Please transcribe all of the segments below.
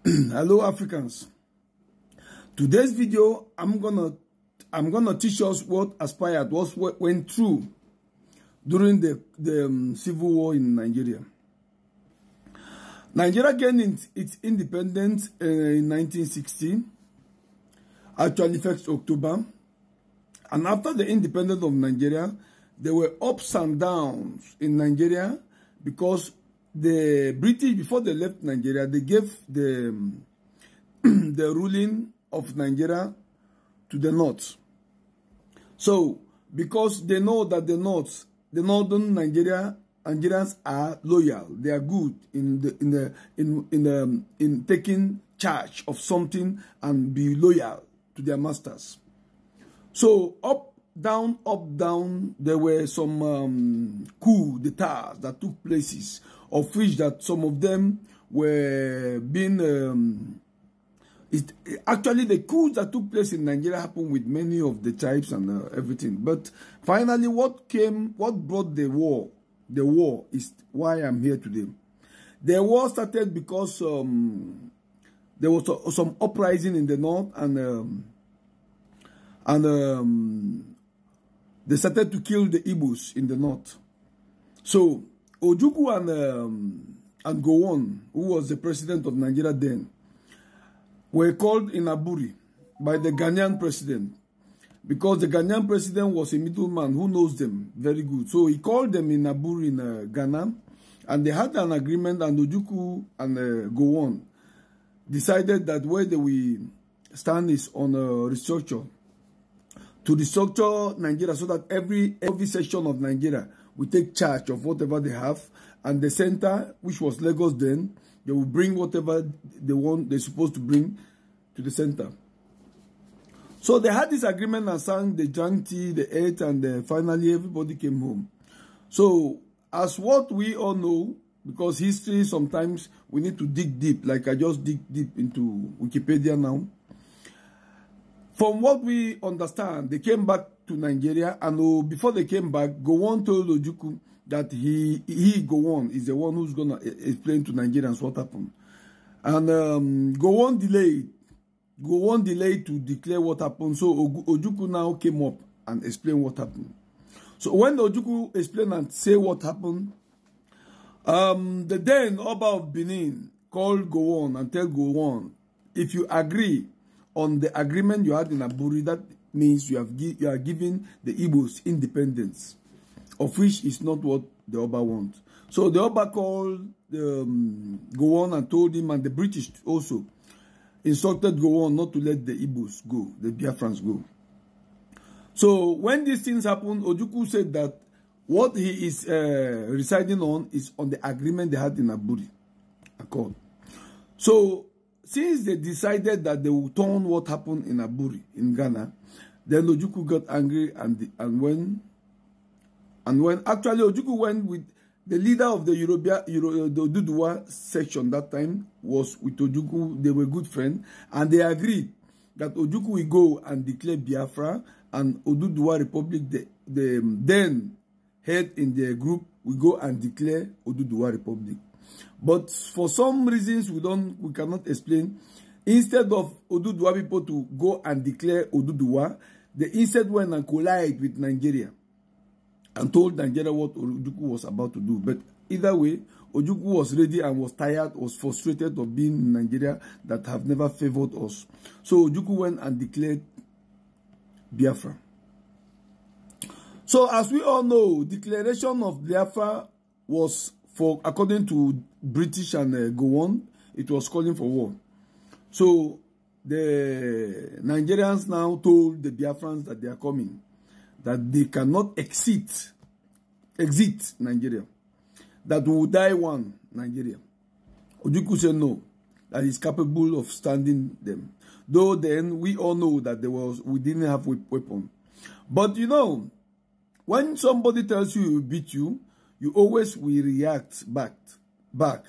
Hello Africans. Today's video I'm gonna teach us what aspired, what went through during the civil war in Nigeria. Nigeria gained its independence in 1960, actually 1st October. And after the independence of Nigeria, there were ups and downs in Nigeria because the British, before they left Nigeria, they gave the ruling of Nigeria to the North. So, because they know that the northern Nigerians are loyal, they are good in taking charge of something and be loyal to their masters. So up, down, there were some coup d'etats that took places, of which that some of them were being... actually, the coups that took place in Nigeria happened with many of the tribes and everything. But finally, what brought the war is why I'm here today. The war started because there was some uprising in the north, and they started to kill the Igbos in the north. So Ojukwu and Gowon, who was the president of Nigeria then, were called in Aburi by the Ghanaian president, because the Ghanaian president was a middleman who knows them very good. So he called them in Aburi in Ghana, and they had an agreement, and Ojukwu and Gowon decided that where they will stand is on a restructure, to restructure Nigeria so that every section of Nigeria will take charge of whatever they have, and the center, which was Lagos then, they will bring whatever they want, they're supposed to bring to the center. So they had this agreement and sang, they drank tea, they ate, and finally everybody came home. So as what we all know, because history, sometimes we need to dig deep, like I just dig deep into Wikipedia now. From what we understand, they came back to Nigeria, and before they came back, Gowon told Ojukwu that he Gowon, is the one who's going to explain to Nigerians what happened. And Gowon delayed to declare what happened. So Ojukwu now came up and explained what happened. So when Ojukwu explained and say what happened, the then Oba of Benin called Gowon and tell Gowon, if you agree on the agreement you had in Aburi, that means you are giving the Igbos independence, of which is not what the Oba wants. So the Oba called Gowon and told him, and the British also instructed Gowon not to let the Igbos go, the Biafrans go. So when these things happened, Ojukwu said that what he is residing on is on the agreement they had in Aburi Accord. So since they decided that they would turn what happened in Aburi in Ghana, then Ojukwu got angry and when actually Ojukwu went with the leader of the Oduduwa section that time, was with Ojukwu. They were good friends, and they agreed that Ojukwu will go and declare Biafra, and Oduduwa Republic, the then head in the group, will go and declare Oduduwa Republic. But for some reasons we cannot explain, instead of Oduduwa people to go and declare Oduduwa, they instead went and collide with Nigeria and told Nigeria what Ojukwu was about to do. But either way, Ojukwu was ready and was tired, was frustrated of being in Nigeria that have never favored us. So Ojukwu went and declared Biafra. So as we all know, declaration of Biafra was for, according to British and Gowon, it was calling for war. So the Nigerians now told the Biafrans that they are coming, that they cannot exit Nigeria, that we will die one Nigeria. Ojukwu said no, that he's capable of standing them. Though then we all know that we didn't have weapon. But you know, when somebody tells you he will beat you, you always will react back that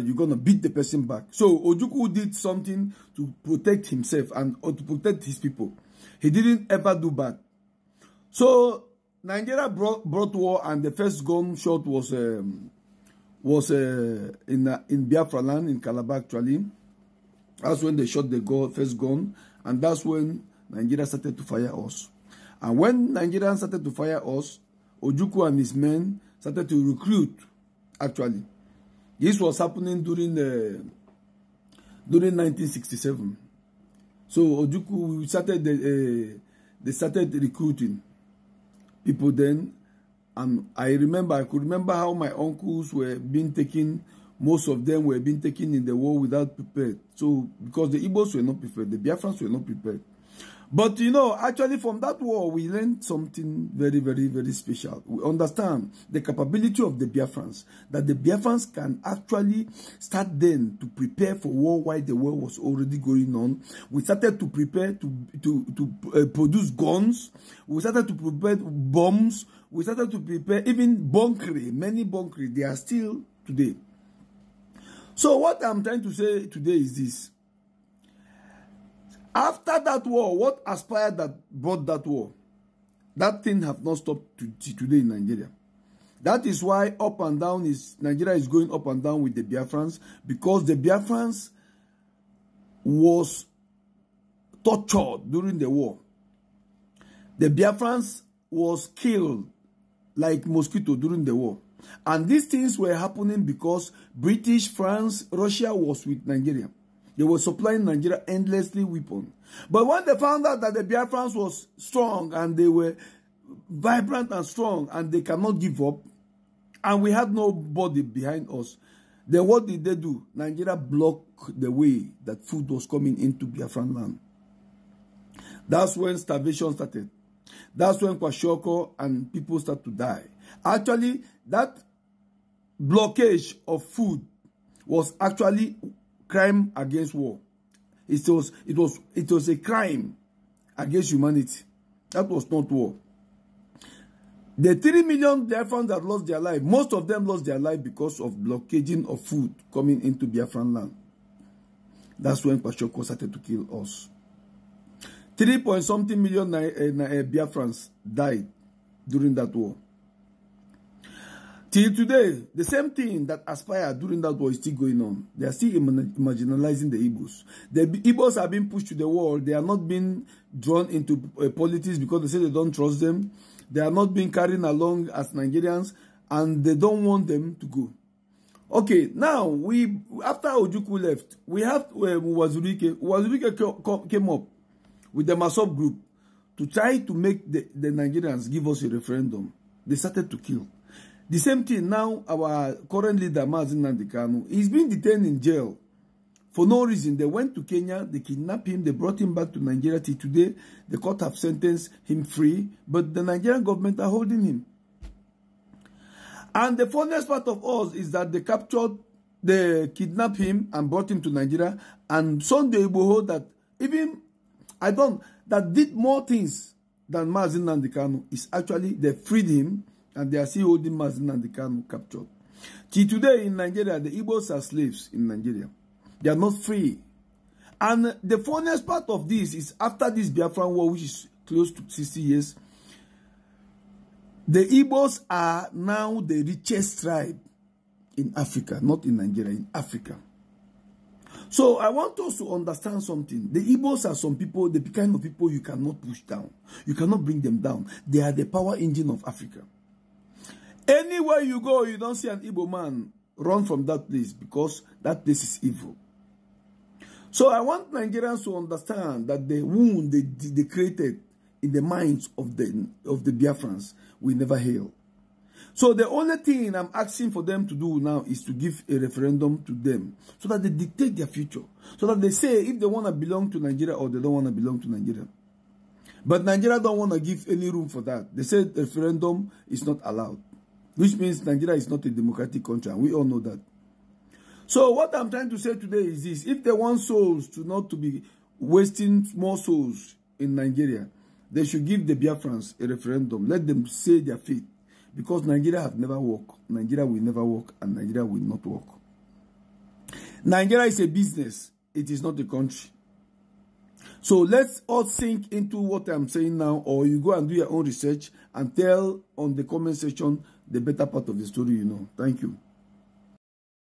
you're going to beat the person back. So Ojukwu did something to protect himself and or to protect his people. He didn't ever do bad. So Nigeria brought war, and the first gunshot was in Biafra land, in Calabar actually. That's when they shot the first gun, and that's when Nigeria started to fire us. And when Nigerians started to fire us, Ojukwu and his men started to recruit, actually. This was happening during 1967. So Ojukwu started, they started recruiting people then. And I could remember how my uncles were being taken. Most of them were being taken in the war without prepared. So, because the Igbos were not prepared, the Biafrans were not prepared. But, you know, actually from that war, we learned something very, very, very special. We understand the capability of the Biafrans, that the Biafrans can actually start then to prepare for war while the war was already going on. We started to prepare to produce guns. We started to prepare bombs. We started to prepare even bunkering, many bunkering. They are still today. So what I'm trying to say today is this. After that war, what aspired that brought that war? That thing have not stopped today in Nigeria. That is why up and down Nigeria is going up and down with the Biafrans, because the Biafrans was tortured during the war. The Biafrans was killed like mosquito during the war. And these things were happening because British, France, Russia was with Nigeria. They were supplying Nigeria endlessly weapons. But when they found out that the Biafrans was strong and they were vibrant and strong and they cannot give up, and we had nobody behind us, then what did they do? Nigeria blocked the way that food was coming into Biafran land. That's when starvation started. That's when Kwashiorkor and people start to die. Actually, that blockage of food was actually crime against war. It was a crime against humanity. That was not war. The 3 million Biafrans that lost their life, most of them lost their life because of blockaging of food coming into Biafran land. That's when Kwashiorkor started to kill us. 3-point-something million Biafrans died during that war. Till today, the same thing that aspired during that war is still going on. They are still marginalizing the Igbos. The Igbos are being pushed to the wall. They are not being drawn into politics because they say they don't trust them. They are not being carried along as Nigerians, and they don't want them to go. Okay, now, after Ojukwu left, we have Uwazurike. Uwazurike came up with the Masop group to try to make the Nigerians give us a referendum. They started to kill. The same thing now, our current leader, Mazi Nnamdi Kanu, he's been detained in jail for no reason. They went to Kenya, they kidnapped him, they brought him back to Nigeria. Till today, the court have sentenced him free, but the Nigerian government are holding him. And the funniest part of us is that they kidnapped him and brought him to Nigeria, and Sunday Igboho that did more things than Mazi Nnamdi Kanu is actually, they freed him, and they are still holding Mazi Nnamdi Kanu captured. Till today in Nigeria, the Igbos are slaves in Nigeria. They are not free. And the funniest part of this is after this Biafran war, which is close to 60 years, the Igbos are now the richest tribe in Africa, not in Nigeria, in Africa. So I want us to understand something. The Igbos are some people, the kind of people you cannot push down. You cannot bring them down. They are the power engine of Africa. Anywhere you go, you don't see an Igbo man run from that place because that place is evil. So I want Nigerians to understand that the wound they created in the minds of the Biafrans will never heal. So the only thing I'm asking for them to do now is to give a referendum to them so that they dictate their future. So that they say if they want to belong to Nigeria or they don't want to belong to Nigeria. But Nigeria don't want to give any room for that. They said referendum is not allowed. Which means Nigeria is not a democratic country, and we all know that. So what I'm trying to say today is this. If they want souls not to be wasting more souls in Nigeria, they should give the Biafrans a referendum. Let them say their fate. Because Nigeria have never worked. Nigeria will never work, and Nigeria will not work. Nigeria is a business. It is not a country. So let's all sink into what I'm saying now, or you go and do your own research and tell on the comment section the better part of the story you know. Thank you.